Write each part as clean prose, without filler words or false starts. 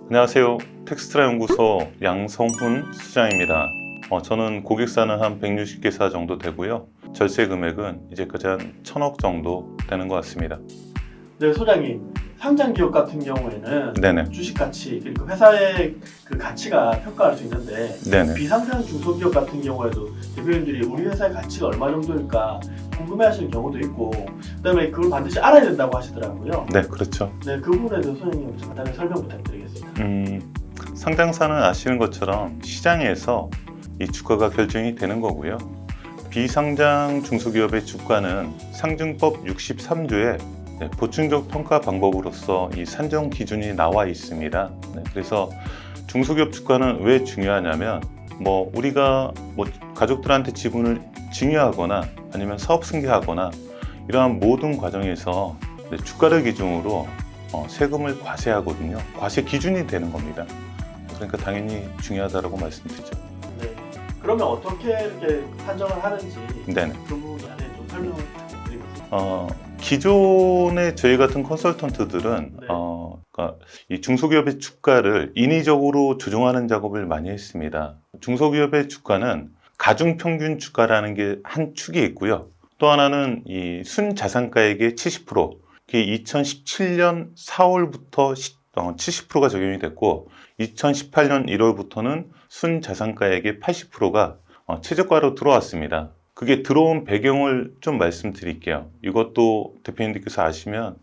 안녕하세요. 텍스트라 연구소 양성훈 수장입니다. 저는 고객사는 한 160개사 정도 되고요. 절세 금액은 이제까지 한 1,000억 정도 되는 것 같습니다. 네, 소장님. 상장 기업 같은 경우에는 네네. 주식 가치, 그리고 회사의 그 가치가 평가할 수 있는데 네네. 비상장 중소기업 같은 경우에도 대표님들이 우리 회사의 가치가 얼마 정도일까 궁금해하시는 경우도 있고, 그다음에 그걸 반드시 알아야 된다고 하시더라고요. 네, 그렇죠. 네, 그 부분에 대해서 소장님 간단히 설명 부탁드리겠습니다. 상장사는 아시는 것처럼 시장에서 이 주가가 결정이 되는 거고요. 비상장 중소기업의 주가는 상증법 63조에 보충적 평가 방법으로서 이 산정 기준이 나와 있습니다. 그래서 중소기업 주가는 왜 중요하냐면 우리가 가족들한테 지분을 증여하거나 아니면 사업 승계하거나 이러한 모든 과정에서 주가를 기준으로 세금을 과세하거든요. 과세 기준이 되는 겁니다. 그러니까 당연히 중요하다고 말씀드리죠. 네. 그러면 어떻게 이렇게 산정을 하는지 네네. 그 부분에 좀 설명을 드리겠습니다. 기존의 저희 같은 컨설턴트들은 네. 그러니까 이 중소기업의 주가를 인위적으로 조정하는 작업을 많이 했습니다. 중소기업의 주가는 가중평균 주가라는 게 한 축이 있고요. 또 하나는 이 순자산가액의 70%, 그게 2017년 4월부터 70%가 적용이 됐고 2018년 1월부터는 순자산가액의 80%가 최저가로 들어왔습니다. 그게 들어온 배경을 좀 말씀드릴게요. 이것도 대표님들께서 아시면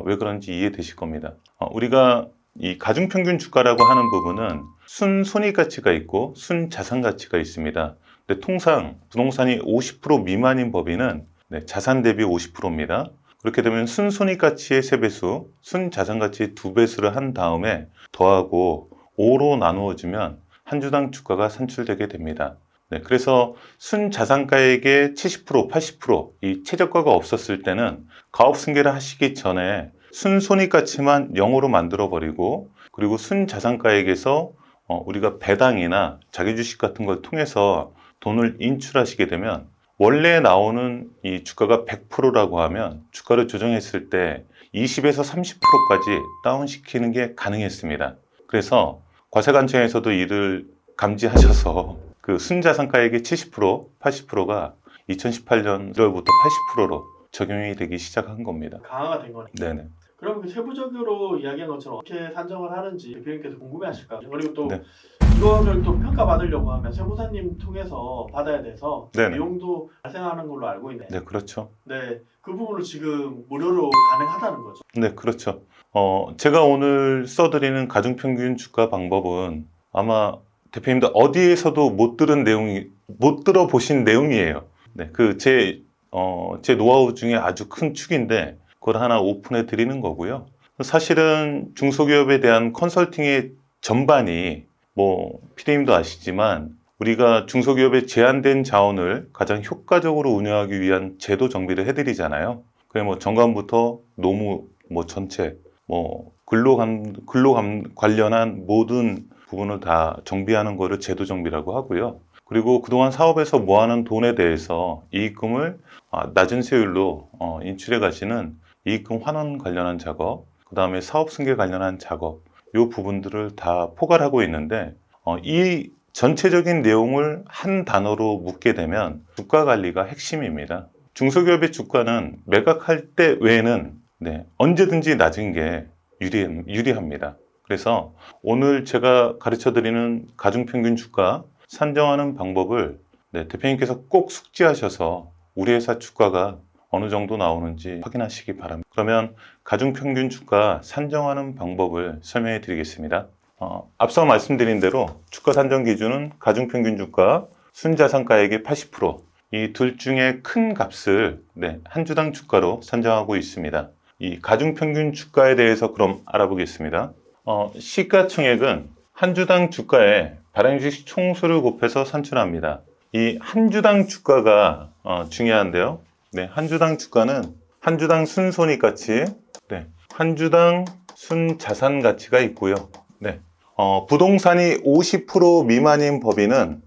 왜 그런지 이해되실 겁니다. 우리가 이 가중평균 주가라고 하는 부분은 순손익가치가 있고 순자산가치가 있습니다. 근데 통상 부동산이 50% 미만인 법인은 자산 대비 50%입니다. 그렇게 되면 순손익가치의 3배수, 순자산가치의 2배수를 한 다음에 더하고 5로 나누어주면 한 주당 주가가 산출되게 됩니다. 그래서 순자산가액의 70%, 80%이 최저가가 없었을 때는 가업 승계를 하시기 전에 순손익가치만 0으로 만들어 버리고, 그리고 순자산가액에서 우리가 배당이나 자기주식 같은 걸 통해서 돈을 인출하시게 되면 원래 나오는 이 주가가 100%라고 하면 주가를 조정했을 때 20에서 30%까지 다운시키는 게 가능했습니다. 그래서 과세관청에서도 이를 감지하셔서 그 순자산가액의 70%, 80%가 2018년 1월부터 80%로 적용이 되기 시작한 겁니다. 강화가 된 거네요. 네네. 그럼 그 세부적으로 이야기한 것처럼 어떻게 산정을 하는지 대표님께서 궁금해하실까요? 그리고 또 네. 이거를 또 평가받으려고 하면 세무사님 통해서 받아야 돼서 네네. 비용도 발생하는 걸로 알고 있네요. 네, 그렇죠. 네, 그 부분을 지금 무료로 가능하다는 거죠. 네, 그렇죠. 제가 오늘 써드리는 가중평균 주가 방법은 아마 대표님들 어디에서도 못 들어보신 내용이에요. 네, 제 노하우 중에 아주 큰 축인데 그걸 하나 오픈해 드리는 거고요. 사실은 중소기업에 대한 컨설팅의 전반이 PD님도 아시지만 우리가 중소기업의 제한된 자원을 가장 효과적으로 운영하기 위한 제도 정비를 해드리잖아요. 그게 정관부터 노무 전체 근로 관련한 모든 부분을 다 정비하는 거를 제도 정비라고 하고요. 그리고 그동안 사업에서 모아놓은 돈에 대해서 이익금을 낮은 세율로 인출해 가시는 이익금 환원 관련한 작업, 그 다음에 사업 승계 관련한 작업, 이 부분들을 다 포괄하고 있는데 이 전체적인 내용을 한 단어로 묻게 되면 주가 관리가 핵심입니다. 중소기업의 주가는 매각할 때 외에는 언제든지 낮은 게 유리합니다. 그래서 오늘 제가 가르쳐드리는 가중평균 주가 산정하는 방법을 대표님께서 꼭 숙지하셔서 우리 회사 주가가 어느 정도 나오는지 확인하시기 바랍니다. 그러면 가중평균 주가 산정하는 방법을 설명해 드리겠습니다. 앞서 말씀드린 대로 주가 산정 기준은 가중평균 주가, 순자산가액의 80%, 이 둘 중에 큰 값을 한 주당 주가로 산정하고 있습니다. 이 가중평균 주가에 대해서 그럼 알아보겠습니다. 시가총액은 한 주당 주가에 발행주식 총수를 곱해서 산출합니다. 이 한 주당 주가가 중요한데요. 한 주당 주가는 한 주당 순손익가치, 한 주당 순자산가치가 있고요. 부동산이 50% 미만인 법인은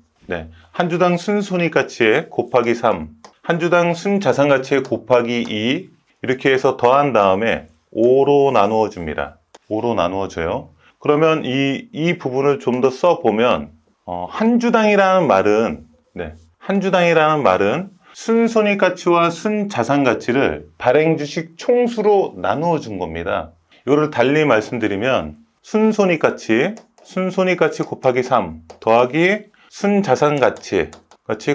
한 주당 순손익가치에 곱하기 3, 한 주당 순자산가치에 곱하기 2 이렇게 해서 더한 다음에 5로 나누어 줍니다. 5로 나누어 줘요. 그러면 이 부분을 좀 더 써보면, 한 주당이라는 말은, 한 주당이라는 말은 순손익가치와 순자산가치를 발행주식 총수로 나누어 준 겁니다. 이거를 달리 말씀드리면, 순손익가치 곱하기 3 더하기 순자산가치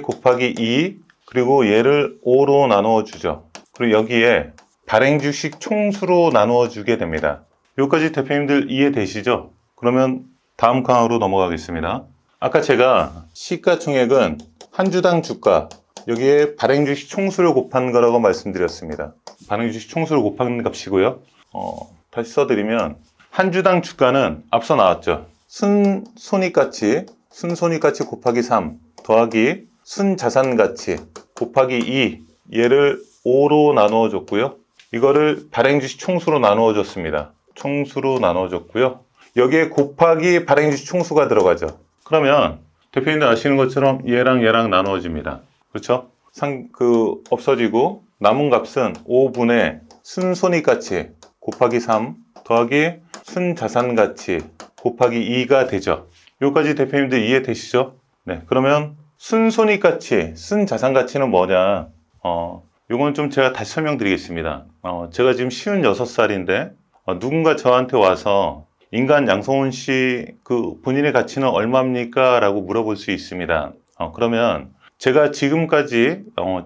곱하기 2, 그리고 얘를 5로 나누어 주죠. 그리고 여기에 발행주식 총수로 나누어 주게 됩니다. 여기까지 대표님들 이해되시죠? 그러면 다음 강화로 넘어가겠습니다. 아까 제가 시가총액은 한 주당 주가, 여기에 발행주식 총수를 곱한 거라고 말씀드렸습니다. 발행주식 총수를 곱한 값이고요. 다시 써드리면 한 주당 주가는 앞서 나왔죠. 순손익가치 곱하기 3 더하기 순자산가치 곱하기 2, 얘를 5로 나누어 줬고요. 이거를 발행주식 총수로 나누어 줬습니다. 총수로 나누어 줬고요. 여기에 곱하기 발행주식 총수가 들어가죠. 그러면 대표님들 아시는 것처럼 얘랑 나누어집니다. 그렇죠? 없어지고 남은 값은 5분의 순손익가치 곱하기 3 더하기 순자산가치 곱하기 2가 되죠. 여기까지 대표님들 이해되시죠? 네, 그러면 순손익가치, 순자산가치는 뭐냐? 요건 좀 제가 다시 설명드리겠습니다. 제가 지금 56살인데 누군가 저한테 와서 인간 양성훈 씨 그 본인의 가치는 얼마입니까? 라고 물어볼 수 있습니다. 그러면 제가 지금까지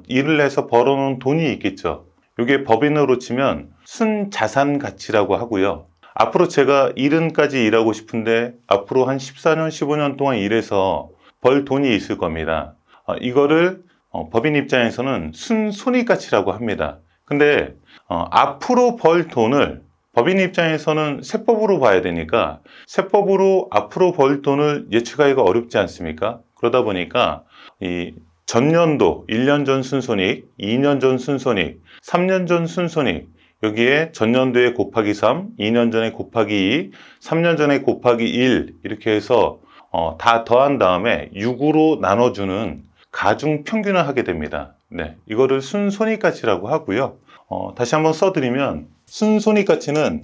일을 해서 벌어놓은 돈이 있겠죠. 이게 법인으로 치면 순자산 가치라고 하고요. 앞으로 제가 70까지 일하고 싶은데 앞으로 한 14년, 15년 동안 일해서 벌 돈이 있을 겁니다. 이거를 법인 입장에서는 순손익가치라고 합니다. 근데 앞으로 벌 돈을 법인 입장에서는 세법으로 봐야 되니까 세법으로 앞으로 벌 돈을 예측하기가 어렵지 않습니까? 그러다 보니까 이 전년도 1년 전 순손익, 2년 전 순손익, 3년 전 순손익, 여기에 전년도에 곱하기 3, 2년 전에 곱하기 2, 3년 전에 곱하기 1 이렇게 해서 다 더한 다음에 6으로 나눠주는 가중 평균을 하게 됩니다. 네, 이거를 순손익가치라고 하고요. 다시 한번 써드리면 순손익가치는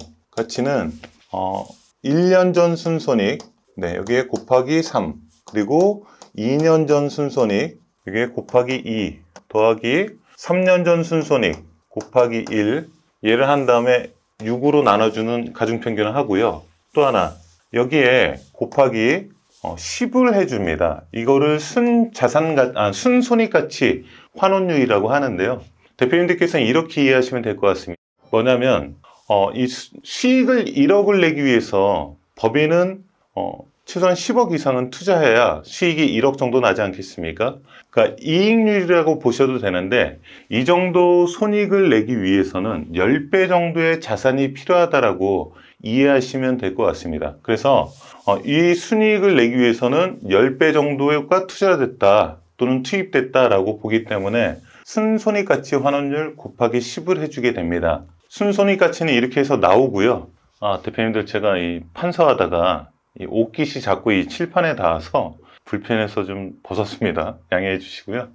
1년 전 순손익, 여기에 곱하기 3, 그리고 2년 전 순손익, 여기에 곱하기 2 더하기 3년 전 순손익 곱하기 1, 얘를 한 다음에 6으로 나눠주는 가중평균을 하고요. 또 하나, 여기에 곱하기 10을 해줍니다. 이거를 순손익가치 환원율이라고 하는데요. 대표님들께서는 이렇게 이해하시면 될 것 같습니다. 뭐냐면 이 수익을 1억을 내기 위해서 법인은 최소한 10억 이상은 투자해야 수익이 1억 정도 나지 않겠습니까? 그러니까 이익률이라고 보셔도 되는데 이 정도 손익을 내기 위해서는 10배 정도의 자산이 필요하다라고 이해하시면 될 것 같습니다. 그래서 이 순이익을 내기 위해서는 10배 정도가 투자됐다 또는 투입됐다라고 보기 때문에 순손익가치 환원율 곱하기 10을 해주게 됩니다. 순손익가치는 이렇게 해서 나오고요. 대표님들 제가 이 판서하다가 이 옷깃이 자꾸 이 칠판에 닿아서 불편해서 좀 벗었습니다. 양해해 주시고요.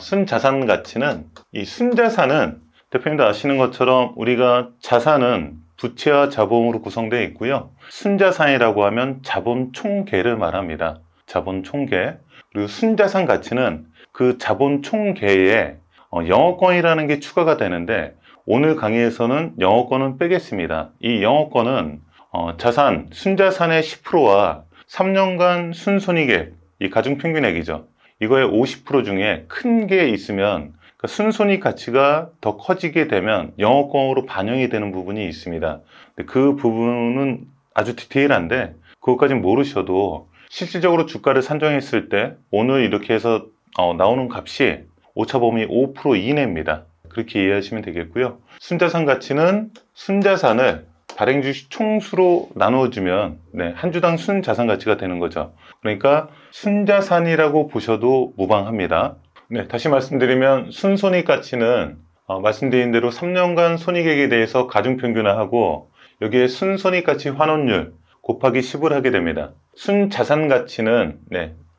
순자산 가치는 이 순자산은 대표님도 아시는 것처럼 우리가 자산은 부채와 자본으로 구성되어 있고요. 순자산이라고 하면 자본 총계를 말합니다. 자본 총계. 그리고 순자산 가치는 그 자본 총계에 영업권이라는 게 추가가 되는데 오늘 강의에서는 영업권은 빼겠습니다. 이 영업권은 자산, 순자산의 10%와 3년간 순손익액, 이 가중평균액이죠. 이거의 50% 중에 큰 게 있으면 순손익 가치가 더 커지게 되면 영업권으로 반영이 되는 부분이 있습니다. 그 부분은 아주 디테일한데 그것까지는 모르셔도 실질적으로 주가를 산정했을 때 오늘 이렇게 해서 나오는 값이 오차범위 5% 이내입니다. 그렇게 이해하시면 되겠고요. 순자산 가치는 순자산을 발행주식 총수로 나누어주면 한 주당 순자산 가치가 되는 거죠. 그러니까 순자산이라고 보셔도 무방합니다. 다시 말씀드리면 순손익 가치는 말씀드린 대로 3년간 손익액에 대해서 가중평균화하고 여기에 순손익 가치 환원율 곱하기 10을 하게 됩니다. 순자산 가치는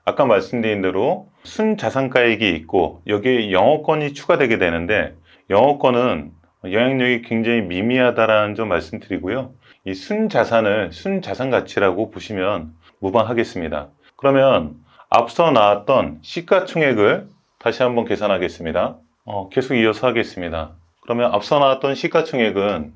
아까 말씀드린 대로 순자산가액이 있고 여기에 영업권이 추가되게 되는데 영업권은 영향력이 굉장히 미미하다라는 점 말씀드리고요. 이 순자산을 순자산 가치라고 보시면 무방하겠습니다. 그러면 앞서 나왔던 시가총액을 다시 한번 계산하겠습니다. 계속 이어서 하겠습니다. 그러면 앞서 나왔던 시가총액은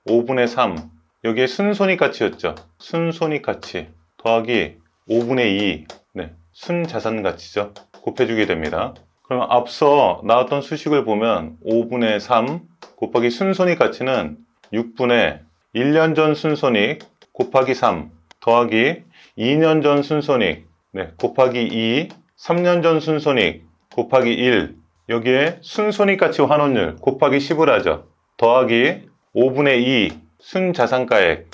5분의 3, 여기에 순손익가치였죠. 순손익가치 더하기 5분의 2, 네, 순자산가치죠. 곱해주게 됩니다. 그러면 앞서 나왔던 수식을 보면 5분의 3 곱하기 순손익가치는 6분의 1년 전 순손익 곱하기 3 더하기 2년 전 순손익, 네, 곱하기 2, 3년 전 순손익 곱하기 1, 여기에 순손익가치 환원율 곱하기 10을 하죠. 더하기 5분의 2 순자산가액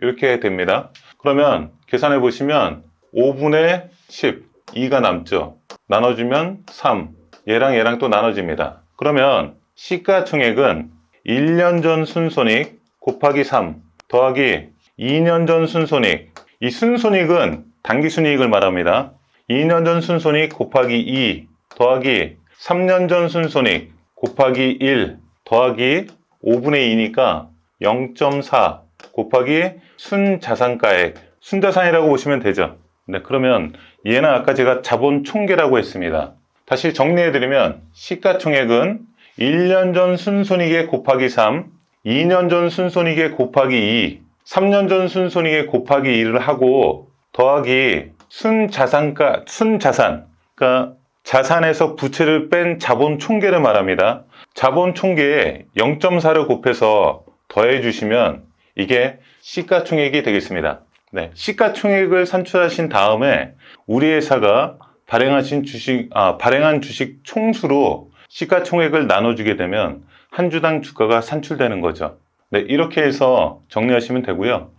이렇게 됩니다. 그러면 계산해 보시면 5분의 10, 2가 남죠. 나눠주면 3, 얘랑 또 나눠집니다. 그러면 시가총액은 1년 전 순손익 곱하기 3 더하기 2년 전 순손익, 이 순손익은 당기순이익을 말합니다. 2년 전 순손익 곱하기 2 더하기 3년 전 순손익 곱하기 1 더하기 5분의 2니까 0.4 곱하기 순자산가액, 순자산이라고 보시면 되죠. 네, 그러면 얘는 아까 제가 자본 총계라고 했습니다. 다시 정리해드리면 시가총액은 1년 전 순손익에 곱하기 3, 2년 전 순손익에 곱하기 2, 3년 전 순손익에 곱하기 1을 하고 더하기 순자산, 그러니까 자산에서 부채를 뺀 자본 총계를 말합니다. 자본 총계에 0.4를 곱해서 더해 주시면 이게 시가총액이 되겠습니다. 네, 시가총액을 산출하신 다음에 우리 회사가 발행한 주식 총수로 시가총액을 나눠주게 되면 한 주당 주가가 산출되는 거죠. 네, 이렇게 해서 정리하시면 되고요.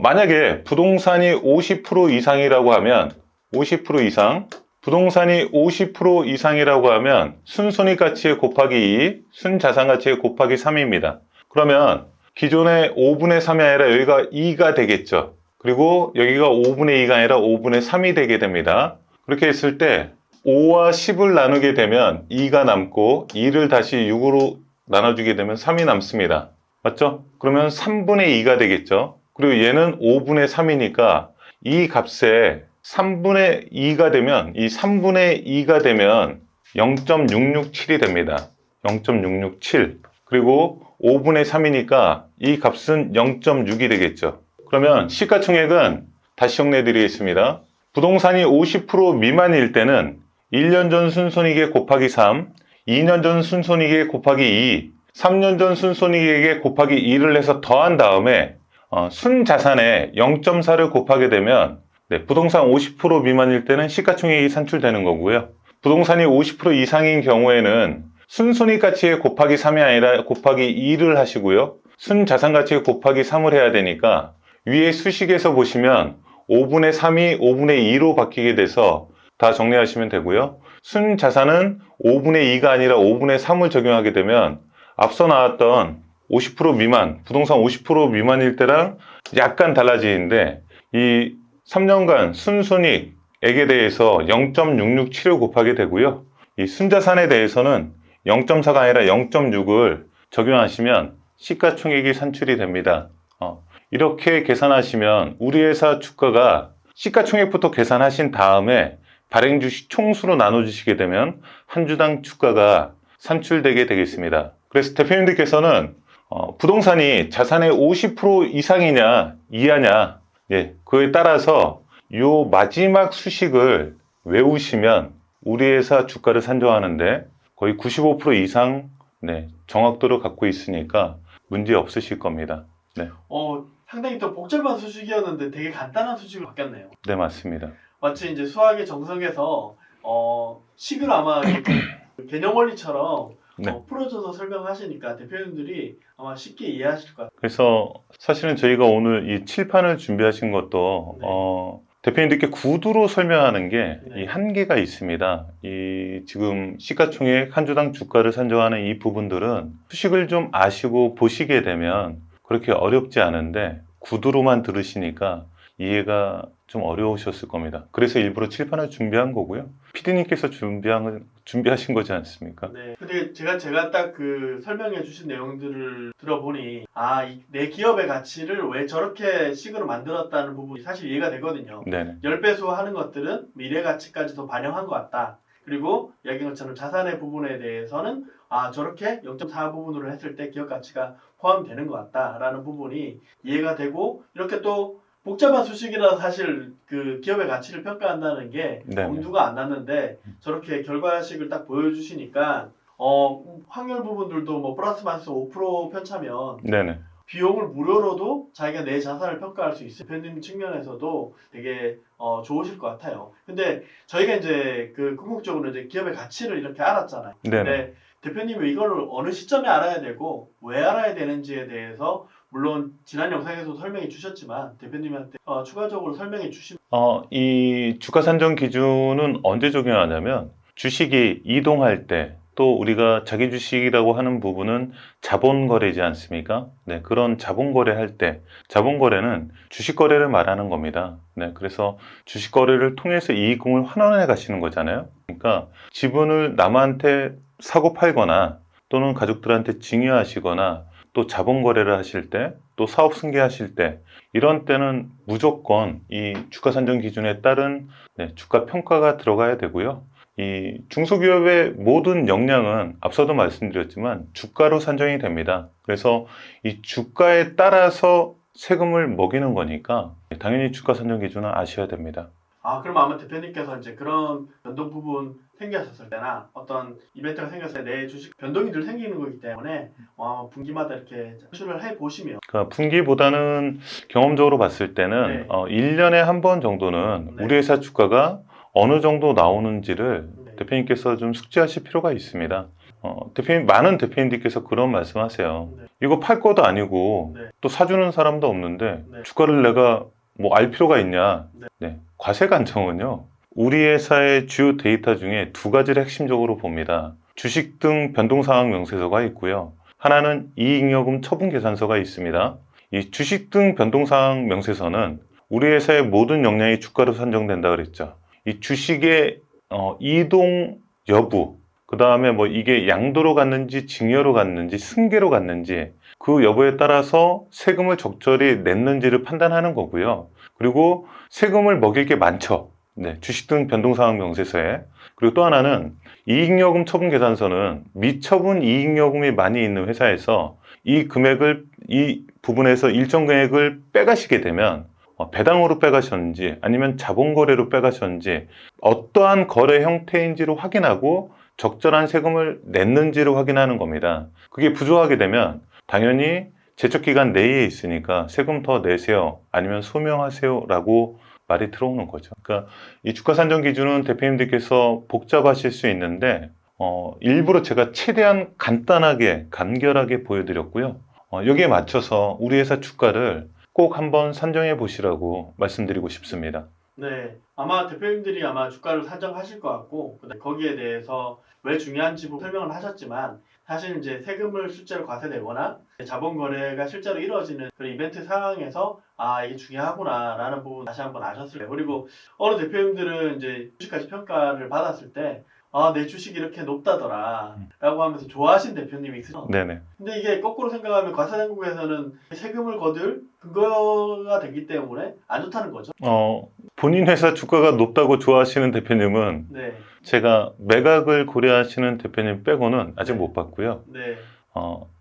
만약에 부동산이 50% 이상이라고 하면 50% 이상, 부동산이 50% 이상이라고 하면 순손익가치에 곱하기 2, 순자산가치에 곱하기 3입니다. 그러면 기존의 5분의 3이 아니라 여기가 2가 되겠죠. 그리고 여기가 5분의 2가 아니라 5분의 3이 되게 됩니다. 그렇게 했을 때 5와 10을 나누게 되면 2가 남고 2를 다시 6으로 나눠주게 되면 3이 남습니다. 맞죠? 그러면 3분의 2가 되겠죠. 그리고 얘는 5분의 3이니까 이 값에 3분의 2가 되면, 이 3분의 2가 되면 0.667이 됩니다. 0.667. 그리고 5분의 3이니까 이 값은 0.6이 되겠죠. 그러면 시가총액은 다시 정리해 드리겠습니다. 부동산이 50% 미만일 때는 1년 전 순손익에 곱하기 3, 2년 전 순손익에 곱하기 2, 3년 전 순손익에 곱하기 2를 해서 더한 다음에 순자산에 0.4를 곱하게 되면 부동산 50% 미만일 때는 시가총액이 산출되는 거고요. 부동산이 50% 이상인 경우에는 순손익가치에 곱하기 3이 아니라 곱하기 2를 하시고요. 순자산가치에 곱하기 3을 해야 되니까 위에 수식에서 보시면 5분의 3이 5분의 2로 바뀌게 돼서 다 정리하시면 되고요. 순자산은 5분의 2가 아니라 5분의 3을 적용하게 되면 앞서 나왔던 50% 미만, 부동산 50% 미만일 때랑 약간 달라지는데 이 3년간 순손익액에 대해서 0.667을 곱하게 되고요. 이 순자산에 대해서는 0.4가 아니라 0.6을 적용하시면 시가총액이 산출이 됩니다. 이렇게 계산하시면 우리 회사 주가가 시가총액부터 계산하신 다음에 발행주식 총수로 나눠주시게 되면 한 주당 주가가 산출되게 되겠습니다. 그래서 대표님들께서는 부동산이 자산의 50% 이상이냐 이하냐, 그에 따라서 이 마지막 수식을 외우시면 우리 회사 주가를 산정하는데 거의 95% 이상 정확도를 갖고 있으니까 문제 없으실 겁니다. 네. 상당히 또 복잡한 수식이었는데 되게 간단한 수식으로 바뀌었네요. 네, 맞습니다. 마치 이제 수학의 정석에서 식을 아마 개념 원리처럼 풀어줘서 설명하시니까 대표님들이 아마 쉽게 이해하실 것 같아요. 그래서 사실은 저희가 오늘 이 칠판을 준비하신 것도 대표님들께 구두로 설명하는 게 이 한계가 있습니다. 이 지금 시가총액 한 주당 주가를 산정하는 이 부분들은 수식을 좀 아시고 보시게 되면 그렇게 어렵지 않은데 구두로만 들으시니까 이해가 좀 어려우셨을 겁니다. 그래서 일부러 칠판을 준비한 거고요. PD님께서 준비하신 거지 않습니까? 네. 근데 제가 딱 그 설명해 주신 내용들을 들어보니 내 기업의 가치를 왜 저렇게 식으로 만들었다는 부분이 사실 이해가 되거든요. 네네. 10배수 하는 것들은 미래 가치까지도 반영한 것 같다. 그리고 이야기한 것처럼 자산의 부분에 대해서는 저렇게 0.4 부분으로 했을 때 기업 가치가 포함되는 것 같다라는 부분이 이해가 되고, 이렇게 또 복잡한 수식이라 사실 그 기업의 가치를 평가한다는 게 네네. 엄두가 안 났는데 저렇게 결과식을 딱 보여주시니까 확률 부분들도 뭐 플러스 마이너스 5% 편차면 네네. 비용을 무료로도 자기가 내 자산을 평가할 수 있을 대표님 측면에서도 되게 좋으실 것 같아요. 근데 저희가 이제 그 궁극적으로 이제 기업의 가치를 이렇게 알았잖아요. 네네. 근데 대표님이 이거를 어느 시점에 알아야 되고 왜 알아야 되는지에 대해서 물론 지난 영상에서도 설명해 주셨지만 대표님한테 추가적으로 설명해 주시면. 이 주가 산정 기준은 언제 적용하냐면 주식이 이동할 때, 또 우리가 자기 주식이라고 하는 부분은 자본 거래지 않습니까? 네, 그런 자본 거래할 때, 자본 거래는 주식 거래를 말하는 겁니다. 네, 그래서 주식 거래를 통해서 이익금을 환원해 가시는 거잖아요. 그러니까 지분을 남한테 사고 팔거나 또는 가족들한테 증여하시거나 또 자본 거래를 하실 때, 또 사업 승계하실 때, 이런 때는 무조건 이 주가 산정 기준에 따른 주가 평가가 들어가야 되고요. 이 중소기업의 모든 역량은 앞서도 말씀드렸지만 주가로 산정이 됩니다. 그래서 이 주가에 따라서 세금을 먹이는 거니까 당연히 주가 산정 기준은 아셔야 됩니다. 그럼 아마 대표님께서 이제 그런 변동 부분 생겼을 때나 어떤 이벤트가 생겼을 때 내 주식 변동이 늘 생기는 거기 때문에 분기마다 이렇게 추출을 해 보시면. 그러니까 분기보다는 경험적으로 봤을 때는 네. 1년에 한 번 정도는 네. 우리 회사 주가가 어느 정도 나오는지를 네. 대표님께서 좀 숙지하실 필요가 있습니다. 많은 대표님들께서 그런 말씀하세요. 네. 이거 팔 것도 아니고 네. 또 사주는 사람도 없는데 네. 주가를 내가 뭐 알 필요가 있냐? 네. 과세관청은요, 우리 회사의 주요 데이터 중에 두 가지를 핵심적으로 봅니다. 주식 등 변동사항 명세서가 있고요. 하나는 이익여금 처분계산서가 있습니다. 이 주식 등 변동사항 명세서는 우리 회사의 모든 역량이 주가로 산정된다 그랬죠. 이 주식의 이동 여부, 그 다음에 뭐 이게 양도로 갔는지 증여로 갔는지 승계로 갔는지 그 여부에 따라서 세금을 적절히 냈는지를 판단하는 거고요. 그리고 세금을 먹일 게 많죠. 주식 등 변동사항 명세서에. 그리고 또 하나는 이익여금 처분계산서는 미처분 이익여금이 많이 있는 회사에서 이 부분에서 일정 금액을 빼가시게 되면 배당으로 빼가셨는지 아니면 자본거래로 빼가셨는지 어떠한 거래 형태인지를 확인하고 적절한 세금을 냈는지를 확인하는 겁니다. 그게 부족하게 되면 당연히 제척기간 내에 있으니까 세금 더 내세요 아니면 소명하세요 라고 말이 들어오는 거죠. 그러니까 이 주가 산정 기준은 대표님들께서 복잡하실 수 있는데 일부러 제가 최대한 간단하게 간결하게 보여드렸고요. 여기에 맞춰서 우리 회사 주가를 꼭 한번 산정해 보시라고 말씀드리고 싶습니다. 네, 아마 대표님들이 아마 주가를 산정하실 것 같고 거기에 대해서 왜 중요한지 설명을 하셨지만 사실 이제 세금을 실제로 과세되거나 자본 거래가 실제로 이루어지는 그런 이벤트 상황에서 이게 중요하구나라는 부분 다시 한번 아셨을 거예요. 그리고 어느 대표님들은 이제 주식가치 평가를 받았을 때 내 주식이 이렇게 높다더라 라고 하면서 좋아하신 대표님이 있어요. 네네. 근데 이게 거꾸로 생각하면 과세당국에서는 세금을 거둘 근거가 되기 때문에 안 좋다는 거죠. 본인 회사 주가가 높다고 좋아하시는 대표님은 네. 제가 매각을 고려하시는 대표님 빼고는 아직 네. 못 봤고요. 네.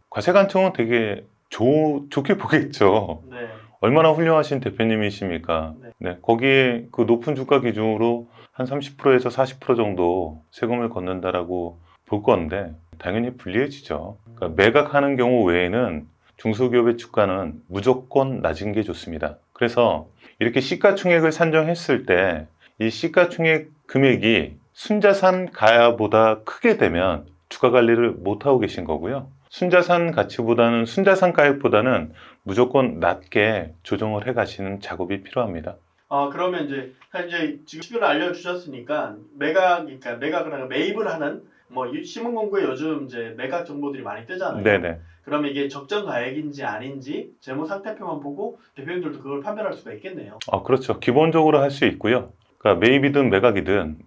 과세관청은 되게 좋게 보겠죠. 네. 얼마나 훌륭하신 대표님이십니까? 네. 거기에 그 높은 주가 기준으로 한 30%에서 40% 정도 세금을 걷는다라고 볼 건데 당연히 불리해지죠. 그러니까 매각하는 경우 외에는 중소기업의 주가는 무조건 낮은 게 좋습니다. 그래서 이렇게 시가총액을 산정했을 때 이 시가총액 금액이 순자산 가야보다 크게 되면 주가 관리를 못하고 계신 거고요. 순자산 가치보다는 순자산 가액보다는 무조건 낮게 조정을 해 가시는 작업이 필요합니다. 그러면 이제 사실 지금 시기를 알려주셨으니까 매각을 하는 매입을 하는 뭐 신문공구에 요즘 이제 매각 정보들이 많이 뜨잖아요. 네네. 그러면 이게 적정 가액인지 아닌지 재무 상태표만 보고 대표님들도 그걸 판별할 수가 있겠네요. 그렇죠. 기본적으로 할 수 있고요. 그러니까 매입이든 매각이든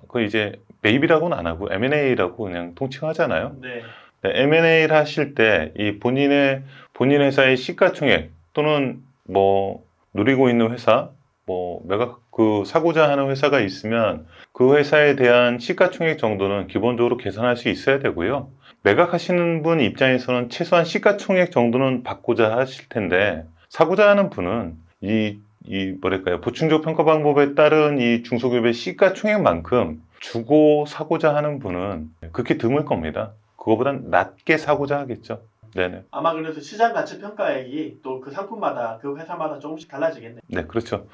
그 이제 매입이라고는 안 하고 M&A라고 그냥 통칭하잖아요. 네. M&A를 하실 때 이 본인 회사의 시가총액 또는 뭐 누리고 있는 회사, 뭐 매각 사고자 하는 회사가 있으면 그 회사에 대한 시가총액 정도는 기본적으로 계산할 수 있어야 되고요. 매각하시는 분 입장에서는 최소한 시가총액 정도는 받고자 하실 텐데 사고자 하는 분은 뭐랄까요, 보충적 평가 방법에 따른 이 중소기업의 시가총액만큼 주고 사고자 하는 분은 극히 드물 겁니다. 그거보단 낮게 사고자 하겠죠. 네네. 아마 그래서 시장 가치 평가액이 또 그 상품마다 그 회사마다 조금씩 달라지겠네요. 네, 그렇죠.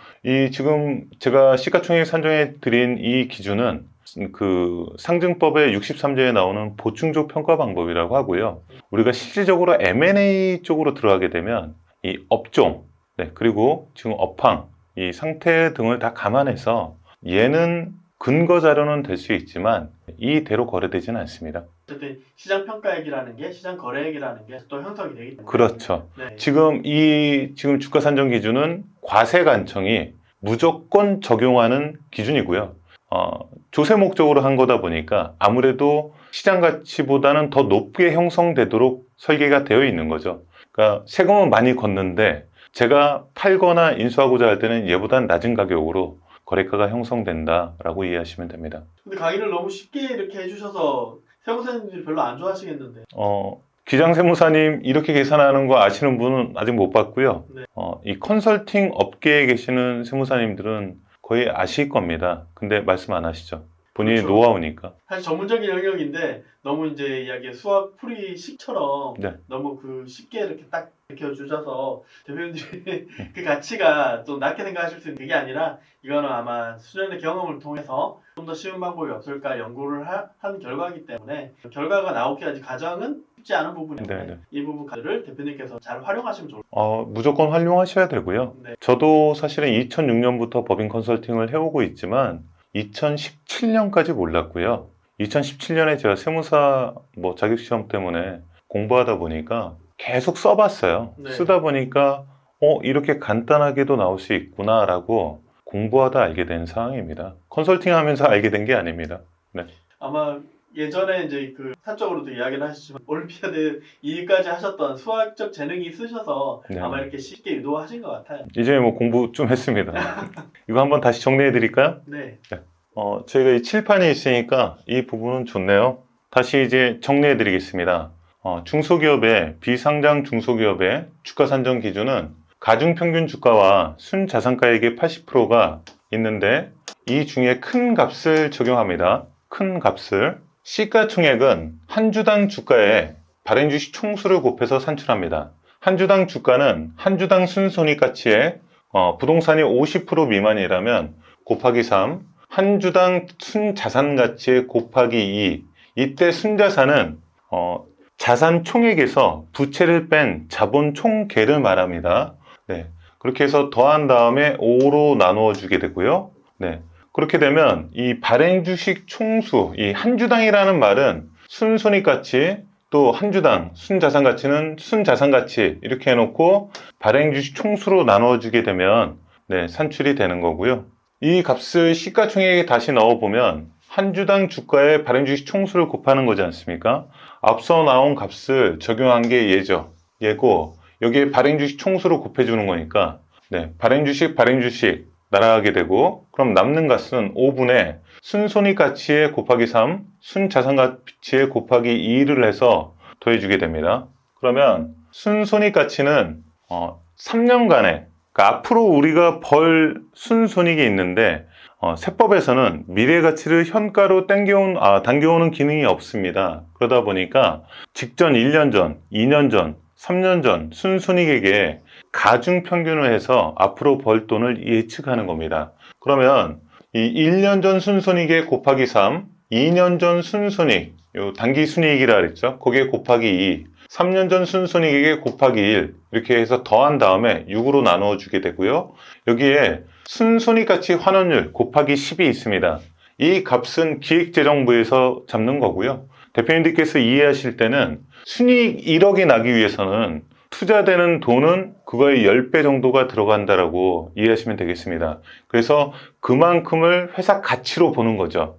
지금 제가 시가총액 산정해 드린 이 기준은 그 상증법의 63조에 나오는 보충적 평가 방법이라고 하고요. 우리가 실질적으로 M&A 쪽으로 들어가게 되면 이 업종, 그리고 지금 업황, 이 상태 등을 다 감안해서 얘는 근거 자료는 될 수 있지만 이대로 거래되지는 않습니다. 어쨌든 시장 평가액이라는 게 시장 거래액이라는 게 또 형성이 되기 때문에. 그렇죠. 네. 지금 주가 산정 기준은 과세관청이 무조건 적용하는 기준이고요. 조세 목적으로 한 거다 보니까 아무래도 시장 가치보다는 더 높게 형성되도록 설계가 되어 있는 거죠. 그러니까 세금은 많이 걷는데 제가 팔거나 인수하고자 할 때는 얘보다는 낮은 가격으로 거래가가 형성된다라고 이해하시면 됩니다. 근데 강의를 너무 쉽게 이렇게 해주셔서 세무사님들이 별로 안 좋아하시겠는데. 기장세무사님 이렇게 계산하는 거 아시는 분은 아직 못 봤고요. 네. 이 컨설팅 업계에 계시는 세무사님들은 거의 아실 겁니다. 근데 말씀 안 하시죠. 본인이 그렇죠. 노하우니까. 사실 전문적인 영역인데 너무 이제 이야기 수학 풀이식처럼 네. 너무 쉽게 이렇게 딱 익혀주셔서 대표님들이 그 가치가 좀 낮게 생각하실 수 있는 그게 아니라 이거는 아마 수년의 경험을 통해서 좀 더 쉬운 방법이 없을까 연구를 한 결과이기 때문에 결과가 나오기까지 과정은 쉽지 않은 부분인데 네네. 이 부분을 대표님께서 잘 활용하시면 좋을 무조건 활용하셔야 되고요. 네. 저도 사실은 2006년부터 법인 컨설팅을 해오고 있지만 2017년까지 몰랐고요. 2017년에 제가 세무사 자격시험 때문에 공부하다 보니까 계속 써봤어요. 네. 쓰다 보니까 이렇게 간단하게도 나올 수 있구나라고 공부하다 알게 된 상황입니다. 컨설팅 하면서 알게 된 게 아닙니다. 아마 예전에 이제 사적으로도 이야기를 하시지만 올림피아드 2위까지 하셨던 수학적 재능이 있으셔서 네. 아마 이렇게 쉽게 유도하신 것 같아요. 이제 공부 좀 했습니다. 이거 한번 다시 정리해 드릴까요? 네. 저희가 이 칠판이 있으니까 이 부분은 좋네요. 다시 이제 정리해 드리겠습니다. 비상장 중소기업의 주가 산정 기준은 가중평균 주가와 순자산가액의 80%가 있는데 이 중에 큰 값을 적용합니다. 큰 값을. 시가총액은 한 주당 주가에 발행주식 총수를 곱해서 산출합니다. 한 주당 주가는 한 주당 순손익가치에 부동산이 50% 미만이라면 곱하기 3, 한 주당 순자산가치에 곱하기 2. 이때 순자산은 자산 총액에서 부채를 뺀 자본 총계를 말합니다. 네, 그렇게 해서 더한 다음에 5로 나누어 주게 되고요. 네, 그렇게 되면 이 발행주식 총수, 이 한 주당이라는 말은 순손익가치, 또 한 주당 순자산가치는 순자산가치 이렇게 해놓고 발행주식 총수로 나누어 주게 되면 산출이 되는 거고요. 이 값을 시가총액에 다시 넣어보면 한 주당 주가의 발행주식 총수를 곱하는 거지 않습니까? 앞서 나온 값을 적용한 게 얘고 여기에 발행주식 총수로 곱해주는 거니까 발행주식 날아가게 되고 그럼 남는 값은 5분의 순손익가치에 곱하기 3, 순자산가치에 곱하기 2를 해서 더해주게 됩니다. 그러면 순손익가치는 3년간에 그러니까 앞으로 우리가 벌 순손익이 있는데 세법에서는 미래가치를 현가로 당겨오는 기능이 없습니다. 그러다 보니까 직전 1년 전, 2년 전, 3년 전 순손익에게 가중평균을 해서 앞으로 벌 돈을 예측하는 겁니다. 그러면 이 1년 전 순손익에 곱하기 3, 2년 전 순손익, 요 단기순이익이라 그랬죠. 거기에 곱하기 2, 3년 전 순손익에게 곱하기 1 이렇게 해서 더한 다음에 6으로 나누어 주게 되고요. 여기에 순손익가치 환원율 곱하기 10이 있습니다. 이 값은 기획재정부에서 잡는 거고요. 대표님들께서 이해하실 때는 순이익 1억이 나기 위해서는 투자되는 돈은 그거의 10배 정도가 들어간다라고 이해하시면 되겠습니다. 그래서 그만큼을 회사 가치로 보는 거죠.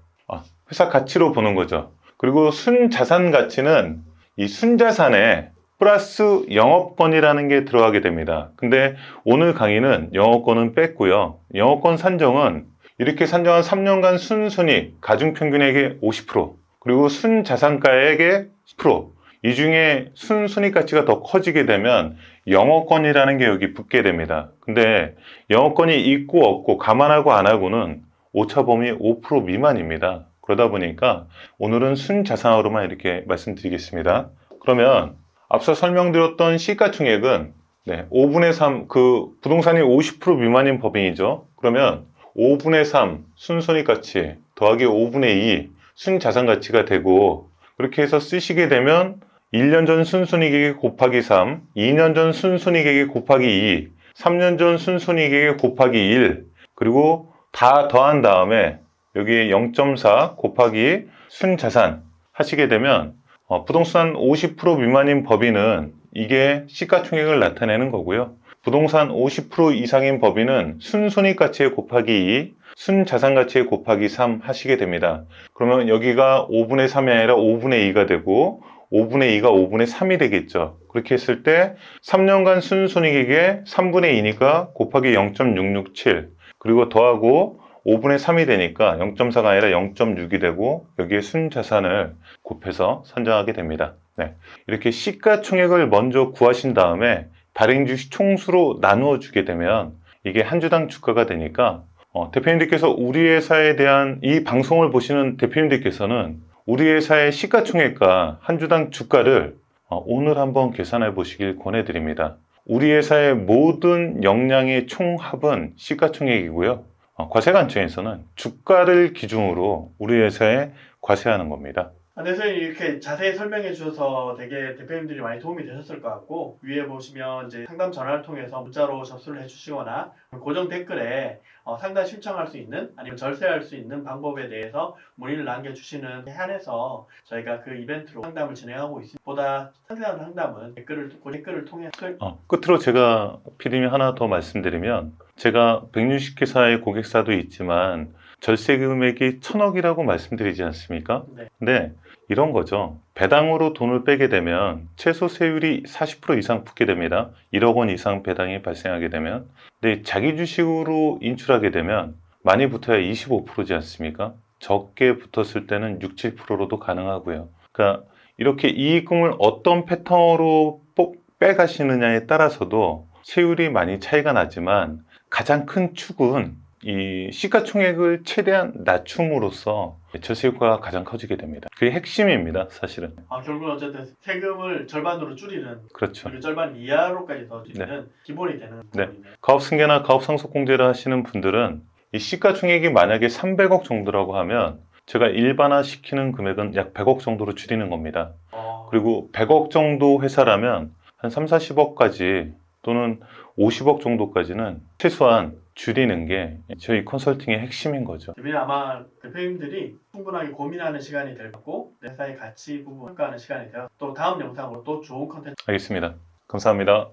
회사 가치로 보는 거죠. 그리고 순자산 가치는 이 순자산에 플러스 영업권이라는 게 들어가게 됩니다. 근데 오늘 강의는 영업권은 뺐고요. 영업권 산정은 이렇게 산정한 3년간 순손익, 가중평균액의 50%, 그리고 순자산가액의 10%, 이 중에 순손익 가치가 더 커지게 되면 영업권이라는 게 여기 붙게 됩니다. 근데 영업권이 있고 없고 감안하고 안 하고는 오차범위 5% 미만입니다. 그러다 보니까 오늘은 순자산으로만 이렇게 말씀드리겠습니다. 그러면 앞서 설명드렸던 시가총액은 5분의 3, 그 부동산이 50% 미만인 법인이죠. 그러면 5분의 3 순손익 가치 더하기 5분의 2 순자산 가치가 되고, 그렇게 해서 쓰시게 되면 1년 전 순손익액 곱하기 3, 2년 전 순손익액 곱하기 2, 3년 전 순손익액 곱하기 1, 그리고 다 더한 다음에 여기에 0.4 곱하기 순자산 하시게 되면 부동산 50% 미만인 법인은 이게 시가총액을 나타내는 거고요. 부동산 50% 이상인 법인은 순손익 가치에 곱하기 2, 순자산 가치에 곱하기 3 하시게 됩니다. 그러면 여기가 5분의 3이 아니라 5분의 2가 되고 5분의 2가 5분의 3이 되겠죠. 그렇게 했을 때 3년간 순손익액에 3분의 2니까 곱하기 0.667, 그리고 더하고 5분의 3이 되니까 0.4가 아니라 0.6이 되고 여기에 순자산을 곱해서 산정하게 됩니다. 이렇게 시가총액을 먼저 구하신 다음에 발행주식 총수로 나누어 주게 되면 이게 한 주당 주가가 되니까 대표님들께서 우리 회사에 대한 이 방송을 보시는 대표님들께서는 우리 회사의 시가총액과 한 주당 주가를 오늘 한번 계산해 보시길 권해드립니다. 우리 회사의 모든 역량의 총합은 시가총액이고요. 과세관청에서는 주가를 기준으로 우리 회사에 과세하는 겁니다. 네, 선생님 이렇게 자세히 설명해 주셔서 되게 대표님들이 많이 도움이 되셨을 것 같고, 위에 보시면 이제 상담 전화를 통해서 문자로 접수를 해주시거나 고정 댓글에 상담 신청할 수 있는, 아니면 절세할 수 있는 방법에 대해서 문의를 남겨주시는 한해서 저희가 그 이벤트로 상담을 진행하고 있습니다. 보다 상세한 상담은 댓글을 통해 끝으로 제가 PD님 하나 더 말씀드리면, 제가 백륜식회사의 고객사도 있지만 절세 금액이 1,000억이라고 말씀드리지 않습니까? 네. 근데 이런 거죠. 배당으로 돈을 빼게 되면 최소 세율이 40% 이상 붙게 됩니다. 1억 원 이상 배당이 발생하게 되면. 근데 자기 주식으로 인출하게 되면 많이 붙어야 25%지 않습니까? 적게 붙었을 때는 6, 7%로도 가능하고요. 그러니까 이렇게 이익금을 어떤 패턴으로 빼가시느냐에 따라서도 세율이 많이 차이가 나지만, 가장 큰 축은 이 시가총액을 최대한 낮춤으로써 절세 효과가 가장 커지게 됩니다. 그게 핵심입니다, 사실은. 결국은 어쨌든 세금을 절반으로 줄이는, 그렇죠. 그리고 절반 이하로까지 더 줄이는 기본이 되는 부분이네요. 가업승계나 가업상속공제를 하시는 분들은 이 시가총액이 만약에 300억 정도라고 하면 제가 일반화시키는 금액은 약 100억 정도로 줄이는 겁니다. 그리고 100억 정도 회사라면 한 3, 40억까지 또는 50억 정도까지는 최소한 줄이는 게 저희 컨설팅의 핵심인 거죠. 아마 대표님들이 충분하게 고민하는 시간이 될 거고, 회사의 가치 부분 평가하는 시간이 되어 또 다음 영상으로 또 좋은 컨텐츠 알겠습니다. 감사합니다.